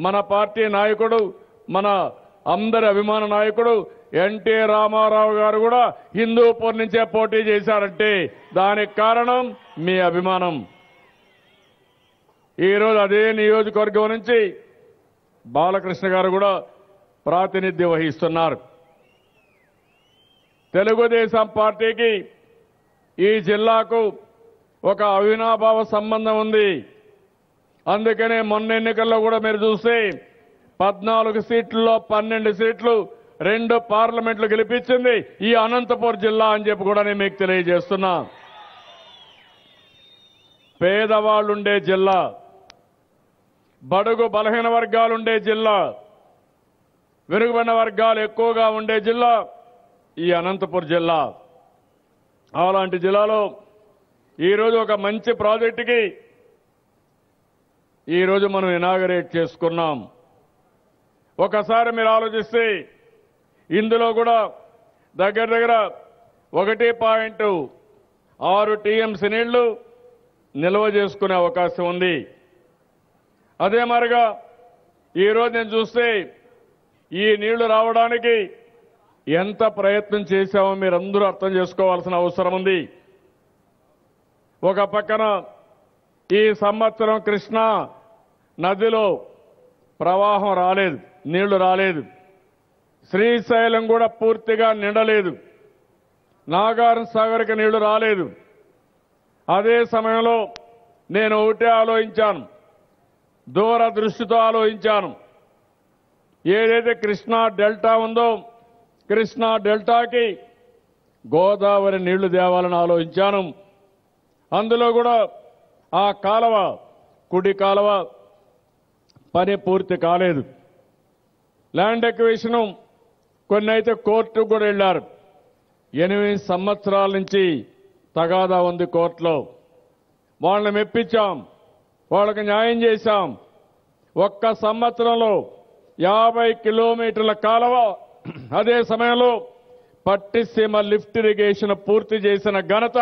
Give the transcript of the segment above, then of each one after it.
మన పార్టీ నాయకుడు, మన అందరి అభిమాన నాయకుడు ఎన్టీ రామారావు గారు కూడా హిందూపూర్ నుంచే పోటీ చేశారంటే దానికి కారణం మీ అభిమానం. ఈరోజు అదే నియోజకవర్గం నుంచి బాలకృష్ణ గారు కూడా ప్రాతినిధ్యం వహిస్తున్నారు. తెలుగుదేశం పార్టీకి ఈ జిల్లాకు ఒక అవినాభావ సంబంధం ఉంది. అందుకనే మొన్న ఎన్నికల్లో కూడా మీరు చూస్తే 14 సీట్లలో 12 సీట్లు 2 పార్లమెంట్లు గెలిపించింది ఈ అనంతపురం జిల్లా అని చెప్పి కూడా నేను మీకు తెలియజేస్తున్నా. పేదవాళ్లుండే జిల్లా, బడుగు బలహీన వర్గాలుండే జిల్లా, వెనుకబడిన వర్గాలు ఎక్కువగా ఉండే జిల్లా ఈ అనంతపురం జిల్లా. అలాంటి జిల్లాలో ఈరోజు ఒక మంచి ప్రాజెక్టుకి ఈరోజు మనం ఇనాగరేట్ చేసుకున్నాం. ఒకసారి మీరు ఆలోచిస్తే ఇందులో కూడా దగ్గర దగ్గర 1.6 టీఎంసీ నీళ్లు నిల్వ చేసుకునే అవకాశం ఉంది. అదే మరిగా ఈరోజు నేను చూస్తే ఈ నీళ్లు రావడానికి ఎంత ప్రయత్నం చేశామో మీరందరూ అర్థం చేసుకోవాల్సిన అవసరం ఉంది. ఒక పక్కన ఈ సంవత్సరం కృష్ణా నదిలో ప్రవాహం రాలేదు, నీళ్లు రాలేదు. శ్రీశైలం కూడా పూర్తిగా నిండలేదు. నాగార్జున సాగర్కి నీళ్లు రాలేదు. అదే సమయంలో నేను ఒకటే ఆలోచించాను, దూరదృష్టితో ఆలోచించాను. ఏదైతే కృష్ణా డెల్టా ఉందో కృష్ణా డెల్టాకి గోదావరి నీళ్లు తేవాలని ఆలోచించాను. అందులో కూడా ఆ కాలువ, కుడి కాలువ పని పూర్తి కాలేదు. ల్యాండ్ ఎక్విజిషన్ కొన్ని అయితే కోర్టుకు కూడా వెళ్లారు. 8 సంవత్సరాల నుంచి తగాదా ఉంది కోర్టులో. వాళ్ళని మెప్పించాం, వాళ్ళకి న్యాయం చేశాం. ఒక్క సంవత్సరంలో 50 కిలోమీటర్ల కాలువ, అదే సమయంలో పట్టిసీమ లిఫ్ట్ ఇరిగేషన్ పూర్తి చేసిన ఘనత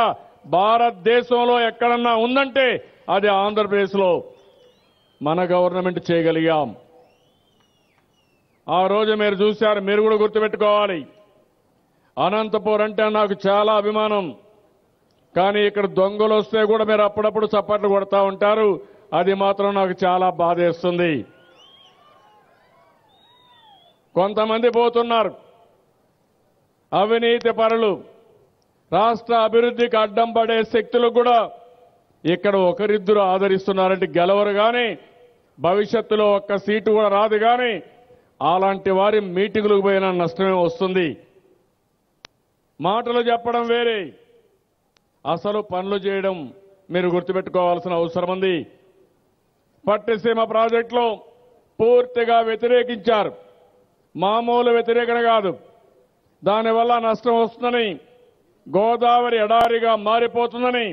భారతదేశంలో ఎక్కడన్నా ఉందంటే అది ఆంధ్రప్రదేశ్లో మన గవర్నమెంట్ చేయగలిగాం. ఆ రోజు మీరు చూశారు, మీరు కూడా గుర్తుపెట్టుకోవాలి. అనంతపూర్ అంటే నాకు చాలా అభిమానం. కానీ ఇక్కడ దొంగలు వస్తే కూడా మీరు అప్పుడప్పుడు చప్పట్లు కొడతా ఉంటారు. అది మాత్రం నాకు చాలా బాధేస్తుంది. కొంతమంది పోతున్నారు అవినీతి పరులు, రాష్ట్ర అభివృద్ధికి అడ్డం పడే శక్తులు కూడా ఇక్కడ ఒకరిద్దరు ఆదరిస్తున్నారంటే గెలవరు కానీ భవిష్యత్తులో ఒక్క సీటు కూడా రాదు. కానీ అలాంటి వారి మీటింగులకు పోయిన నష్టమే వస్తుంది. మాటలు చెప్పడం వేరే, అసలు పనులు చేయడం మీరు గుర్తుపెట్టుకోవాల్సిన అవసరం ఉంది. పట్టిసీమ ప్రాజెక్టులో పూర్తిగా వ్యతిరేకించారు. మామూలు వ్యతిరేకత కాదు. దానివల్ల నష్టం వస్తుందని, గోదావరి ఎడారిగా మారిపోతుందని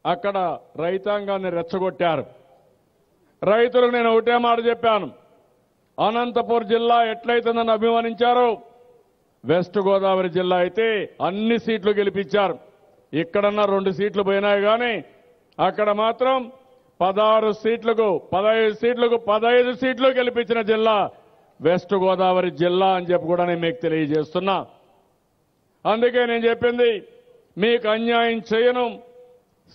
అక్కడ రైతాంగాన్ని రెచ్చగొట్టారు. రైతులకు నేను ఒకటే మాట చెప్పాను, అనంతపురం జిల్లా ఎట్లయితే నన్ను అభిమానించారో వెస్ట్ గోదావరి జిల్లా అయితే అన్ని సీట్లు గెలిపించారు. ఇక్కడన్నా 2 సీట్లు పోయినాయి కానీ అక్కడ మాత్రం 16 సీట్లకు 15 సీట్లకు 15 సీట్లు గెలిపించిన జిల్లా వెస్ట్ గోదావరి జిల్లా అని చెప్పి కూడా నేను మీకు తెలియజేస్తున్నా. అందుకే నేను చెప్పింది, మీకు అన్యాయం చేయను.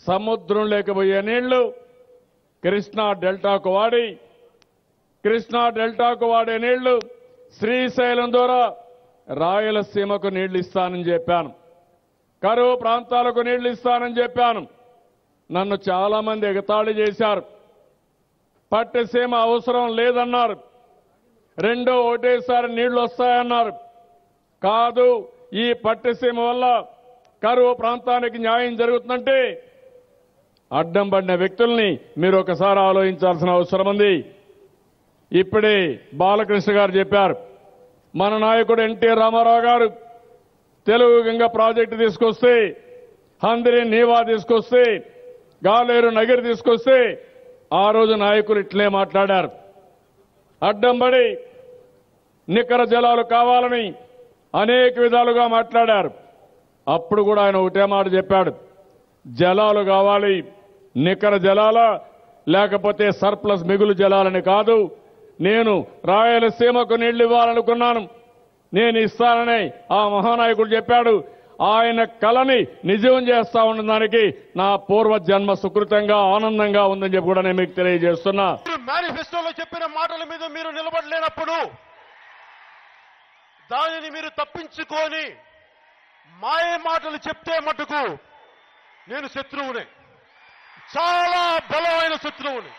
సముద్రం లేకపోయే నీళ్లు కృష్ణా డెల్టాకు వాడి, కృష్ణా డెల్టాకు వాడే నీళ్లు శ్రీశైలం ద్వారా రాయలసీమకు నీళ్లు ఇస్తానని చెప్పాను. కరువు ప్రాంతాలకు నీళ్లు ఇస్తానని చెప్పాను. నన్ను చాలా మంది ఎగతాళి చేశారు. పట్టిసీమ అవసరం లేదన్నారు. రెండో ఒకటేసారి నీళ్లు వస్తాయన్నారు. కాదు, ఈ పట్టిసీమ వల్ల కరువు ప్రాంతానికి న్యాయం జరుగుతుందంటే అడ్డం పడిన వ్యక్తుల్ని మీరు ఒకసారి ఆలోచించాల్సిన అవసరం ఉంది. ఇప్పుడే బాలకృష్ణ గారు చెప్పారు, మన నాయకుడు ఎన్టీ రామారావు గారు తెలుగు గంగ ప్రాజెక్టు తీసుకొస్తే, హంద్రి నీవా తీసుకొస్తే, గాలేరు నగిరి తీసుకొస్తే ఆ రోజు నాయకులు ఇట్లే మాట్లాడారు. అడ్డంబడి నికర జలాలు కావాలని అనేక విధాలుగా మాట్లాడారు. అప్పుడు కూడా ఆయన ఒకటే మాట చెప్పాడు, జలాలు కావాలి, నికర జలాల లేకపోతే సర్ప్లస్ మిగులు జలాలని కాదు, నేను రాయలసీమకు నీళ్లు ఇవ్వాలనుకున్నాను. నేను ఇస్తానని ఆ మహానాయకుడు చెప్పాడు. ఆయన కలని నిజం చేస్తా ఉన్న దానికి నా పూర్వ జన్మ సుకృతంగా ఆనందంగా ఉందని చెప్పి కూడా నేను మీకు తెలియజేస్తున్నా. మేనిఫెస్టోలో చెప్పిన మాటల మీద మీరు నిలబడలేనప్పుడు దానిని మీరు తప్పించుకొని మాయ మాటలు చెప్తే మటుకు నేను శత్రువునే, చాలా బలమైన శత్రువుని.